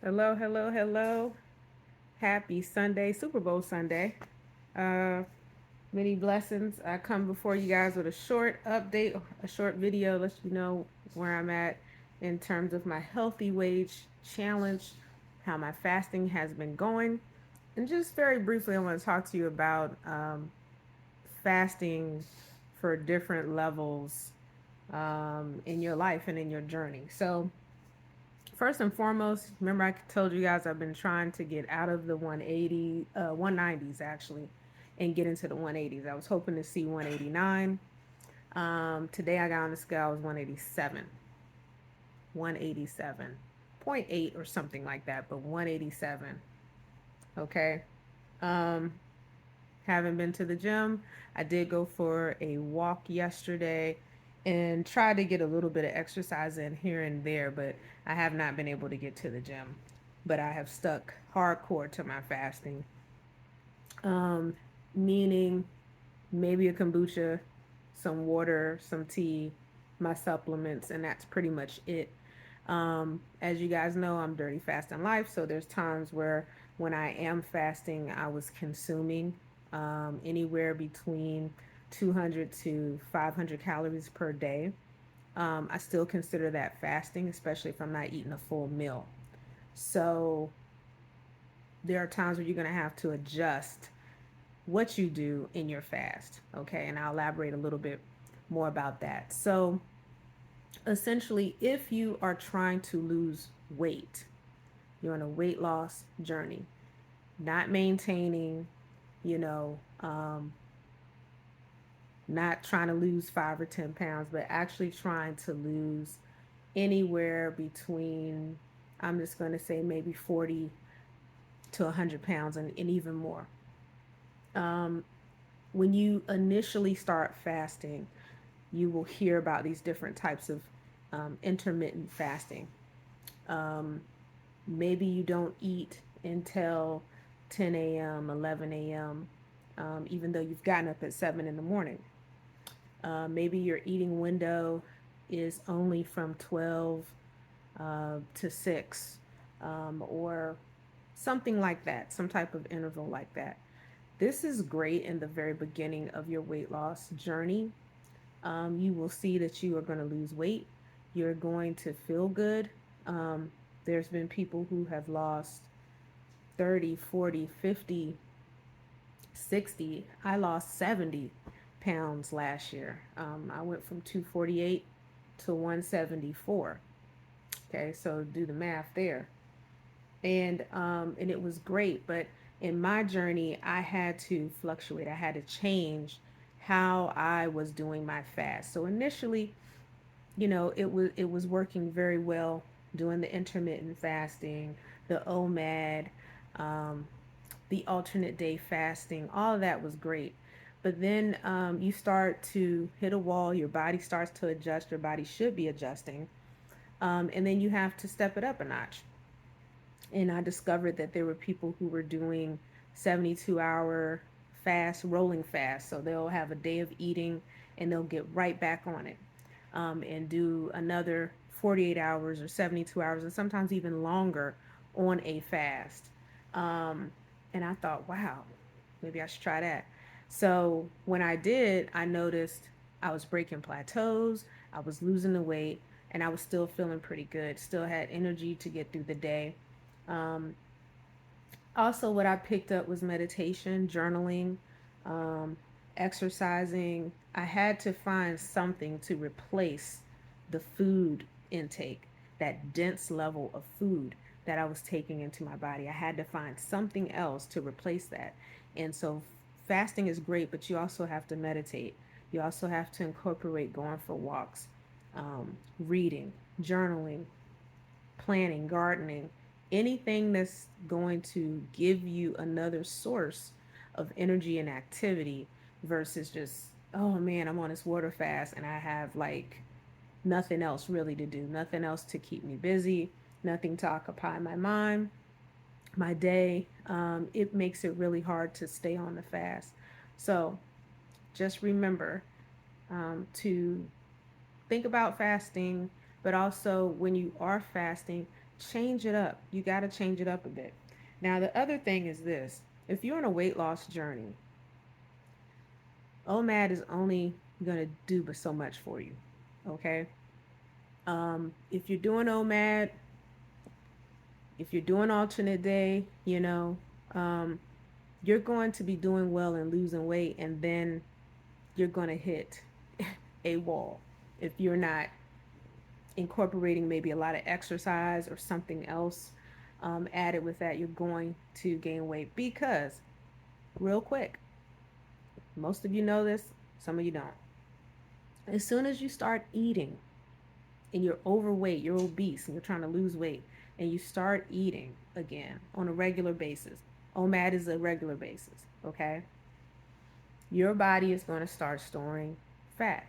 Hello, hello, hello. Happy Sunday, Super Bowl Sunday. Uh, many blessings. I come before you guys with a short update, a short video, let you know where I'm at in terms of my healthy wage challenge, how my fasting has been going. And just very briefly, I want to talk to you about fasting for different levels in your life and in your journey. So, first and foremost, remember I told you guys I've been trying to get out of the 190s actually, and get into the 180s. I was hoping to see 189. Today I got on the scale, I was 187, 187.8 or something like that, but 187. Okay. Um, haven't been to the gym. I did go for a walk yesterday and tried to get a little bit of exercise in here and there, but I have not been able to get to the gym. But I have stuck hardcore to my fasting, um, meaning maybe a kombucha, some water, some tea, my supplements, and that's pretty much it. As you guys know, I'm dirty fasting life, so there's times where when I am fasting, I was consuming anywhere between 200 to 500 calories per day. I still consider that fasting, especially if I'm not eating a full meal. So there are times where you're going to have to adjust what you do in your fast. Okay. And I'll elaborate a little bit more about that. So essentially, if you are trying to lose weight, you're on a weight loss journey, not maintaining, you know, not trying to lose 5 or 10 pounds, but actually trying to lose anywhere between, I'm just going to say maybe 40 to 100 pounds and even more. Um, when you initially start fasting, you will hear about these different types of intermittent fasting. Um, Maybe you don't eat until 10 a.m., 11 a.m., even though you've gotten up at 7 in the morning. Maybe your eating window is only from 12 to 6, or something like that, some type of interval like that. This is great in the very beginning of your weight loss journey. You will see that you are going to lose weight. You're going to feel good. Um, there's been people who have lost 30, 40, 50, 60. I lost 70 pounds last year. I went from 248 to 174. Okay, so do the math there. And it was great, but in my journey, I had to fluctuate. I had to change how I was doing my fast. So initially, it was working very well doing the intermittent fasting, the OMAD, um, the alternate day fasting. All of that was great. But then you start to hit a wall, your body starts to adjust, your body should be adjusting. And then you have to step it up a notch. And I discovered that there were people who were doing 72-hour fast, rolling fast. So they'll have a day of eating and they'll get right back on it, and do another 48 hours or 72 hours and sometimes even longer on a fast. Um, and I thought, wow, maybe I should try that. So when I did, I noticed I was breaking plateaus, I was losing the weight, and I was still feeling pretty good, still had energy to get through the day. Um, Also, what I picked up was meditation, journaling, um, exercising. I had to find something to replace the food intake, that dense level of food that I was taking into my body. I had to find something else to replace that. And so, fasting is great, but you also have to meditate. You also have to incorporate going for walks, reading, journaling, planning, gardening, anything that's going to give you another source of energy and activity versus just, oh man, I'm on this water fast and I have like nothing else really to do, nothing else to keep me busy, nothing to occupy my mind, my day. It makes it really hard to stay on the fast. So just remember to think about fasting, but also when you are fasting, change it up. You got to change it up a bit. Now, the other thing is this: if you're on a weight loss journey, OMAD is only going to do but so much for you. Okay. If you're doing OMAD, if you're doing alternate day, um, you're going to be doing well and losing weight, and then you're going to hit a wall if you're not incorporating maybe a lot of exercise or something else added with that. You're going to gain weight because, real quick, most of you know this, some of you don't. As soon as you start eating and you're overweight, you're obese, and you're trying to lose weight, and you start eating again on a regular basis, OMAD is a regular basis, okay? Your body is going to start storing fat,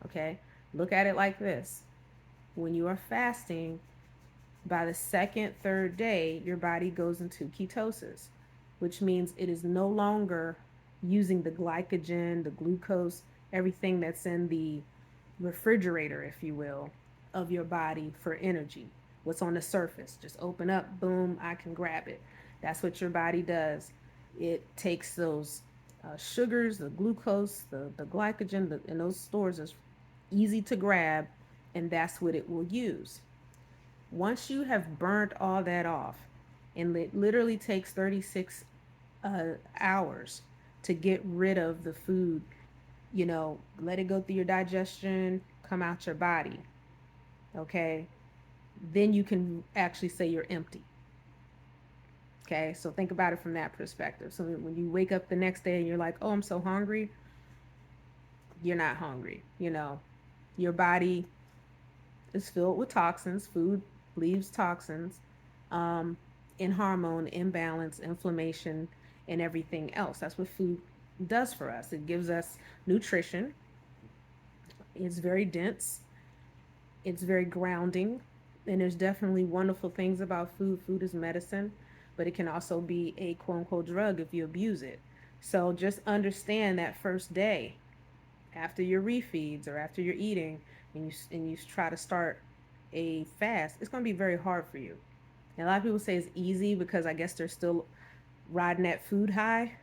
okay? Look at it like this: when you are fasting, by the second, third day, your body goes into ketosis, which means it is no longer using the glycogen, the glucose, everything that's in the refrigerator, if you will, of your body for energy. What's on the surface? Just open up, boom, I can grab it. That's what your body does. It takes those sugars, the glucose, the glycogen, and those stores is easy to grab, and that's what it will use. Once you have burnt all that off, and it literally takes 36 hours to get rid of the food, let it go through your digestion, come out your body, okay? Then you can actually say you're empty. Okay, so think about it from that perspective. So when you wake up the next day and you're like, oh, I'm so hungry, you're not hungry. Your body is filled with toxins. Food leaves toxins, um, in hormone imbalance, inflammation, and everything else. That's what food does for us. It gives us nutrition. It's very dense. It's very grounding. And there's definitely wonderful things about food. Food is medicine, but it can also be a quote unquote drug if you abuse it. So just understand that first day after your refeeds or after you're eating, and you try to start a fast, it's going to be very hard for you. And a lot of people say it's easy because I guess they're still riding that food high.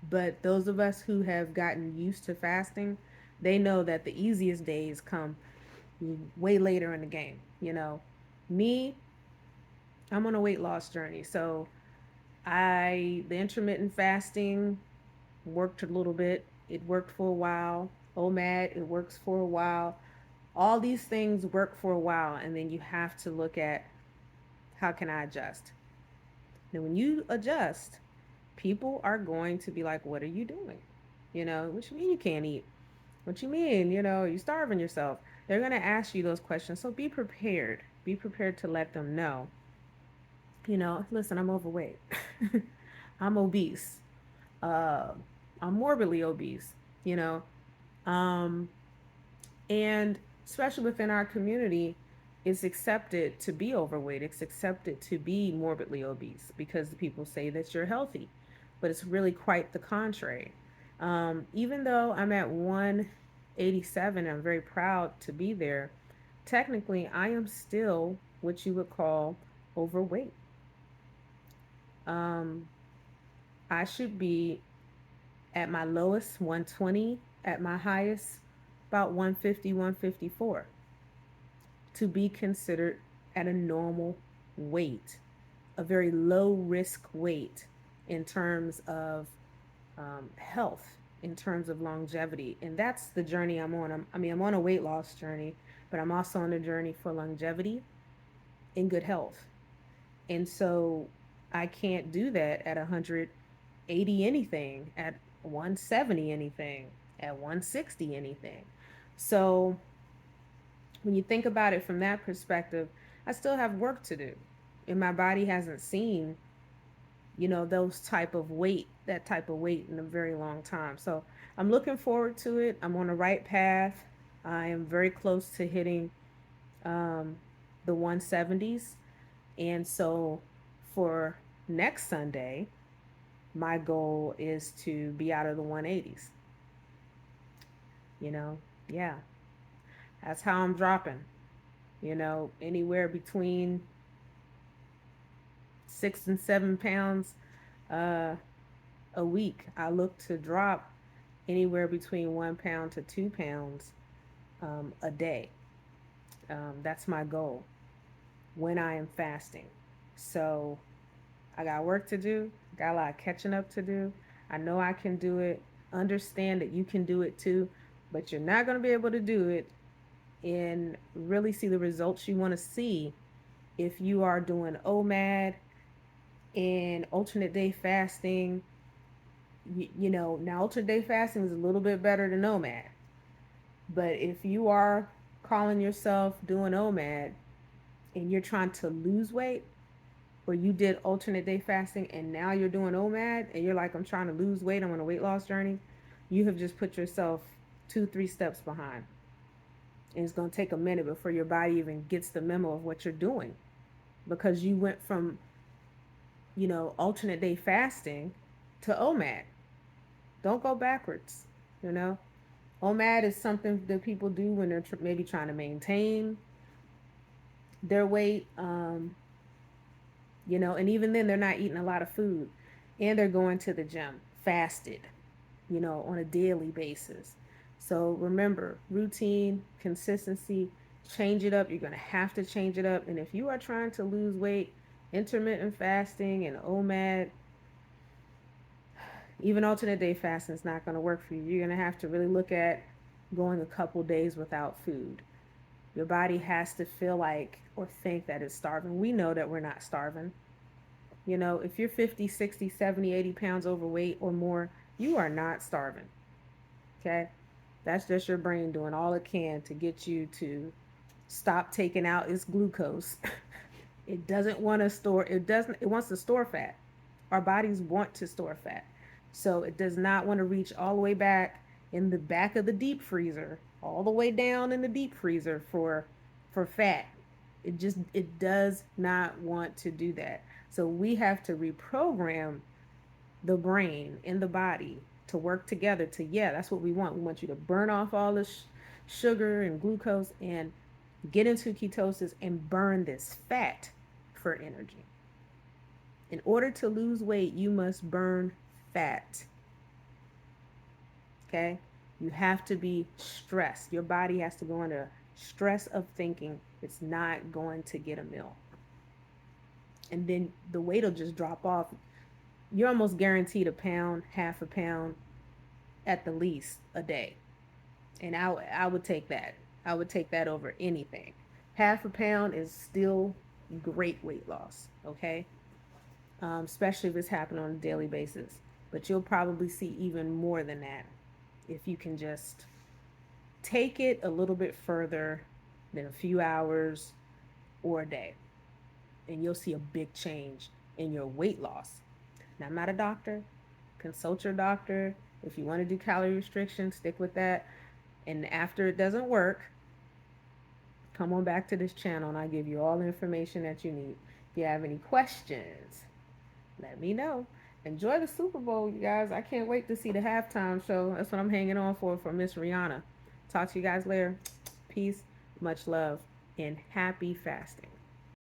But those of us who have gotten used to fasting, they know that the easiest days come way later in the game. Me, I'm on a weight loss journey. So the intermittent fasting worked a little bit. It worked for a while. OMAD, it works for a while. All these things work for a while, and then you have to look at, how can I adjust? Now, when you adjust, people are going to be like, what are you doing? What you mean you can't eat? What you mean, you're starving yourself? They're going to ask you those questions. So be prepared. Be prepared to let them know, listen, I'm overweight. I'm obese. Uh, I'm morbidly obese, you know. Um, and especially within our community, it's accepted to be overweight. It's accepted to be morbidly obese because the people say that you're healthy, but it's really quite the contrary. Even though I'm at 187, I'm very proud to be there. Technically, I am still what you would call overweight. Um, I should be at my lowest 120, at my highest about 150, 154 to be considered at a normal weight, a very low risk weight in terms of health, in terms of longevity. And that's the journey I'm on. I'm on a weight loss journey, but I'm also on a journey for longevity and good health. And so I can't do that at 180 anything, at 170 anything, at 160 anything. So when you think about it from that perspective, I still have work to do. And my body hasn't seen, those type of weight, that type of weight in a very long time. So I'm looking forward to it. I'm on the right path. I am very close to hitting um, the 170s. And so for next Sunday, my goal is to be out of the 180s. Yeah, that's how I'm dropping. Anywhere between 6 and 7 pounds uh, a week. I look to drop anywhere between 1 pound to 2 pounds a day. That's my goal when I am fasting. So I got work to do, got a lot of catching up to do. I know I can do it. Understand that you can do it too, but you're not going to be able to do it and really see the results you want to see if you are doing OMAD and alternate day fasting. Now alternate day fasting is a little bit better than OMAD, but if you are calling yourself doing OMAD and you're trying to lose weight, or you did alternate day fasting and now you're doing OMAD and you're like, I'm trying to lose weight, I'm on a weight loss journey, you have just put yourself 2, 3 steps behind. And it's going to take a minute before your body even gets the memo of what you're doing, because you went from, alternate day fasting to OMAD. Don't go backwards. OMAD is something that people do when they're maybe trying to maintain their weight. And even then they're not eating a lot of food and they're going to the gym fasted, on a daily basis. So remember, routine, consistency, change it up. You're going to have to change it up. And if you are trying to lose weight, intermittent fasting and OMAD, even alternate day fasting is not going to work for you. You're going to have to really look at going a couple days without food. Your body has to feel like or think that it's starving. We know that we're not starving. If you're 50, 60, 70, 80 pounds overweight or more, you are not starving. Okay? That's just your brain doing all it can to get you to stop taking out its glucose. It doesn't want to store, it wants to store fat. Our bodies want to store fat. So it does not want to reach all the way back in the back of the deep freezer, all the way down in the deep freezer for fat. It does not want to do that. So we have to reprogram the brain and the body to work together to, yeah, that's what we want. We want you to burn off all the sugar and glucose and get into ketosis and burn this fat for energy. In order to lose weight, you must burn fat. Okay? You have to be stressed. Your body has to go under stress of thinking it's not going to get a meal. And then the weight will just drop off. You're almost guaranteed a pound, half a pound at the least a day. And I would take that. I would take that over anything. Half a pound is still great weight loss, okay? Especially if it's happening on a daily basis. But you'll probably see even more than that if you can just take it a little bit further than a few hours or a day. And you'll see a big change in your weight loss. Now, I'm not a doctor. Consult your doctor. If you want to do calorie restriction, stick with that. And after it doesn't work, come on back to this channel and I'll give you all the information that you need. If you have any questions, let me know. Enjoy the Super Bowl, you guys. I can't wait to see the halftime show. That's what I'm hanging on for Miss Rihanna. Talk to you guys later. Peace, much love, and happy fasting.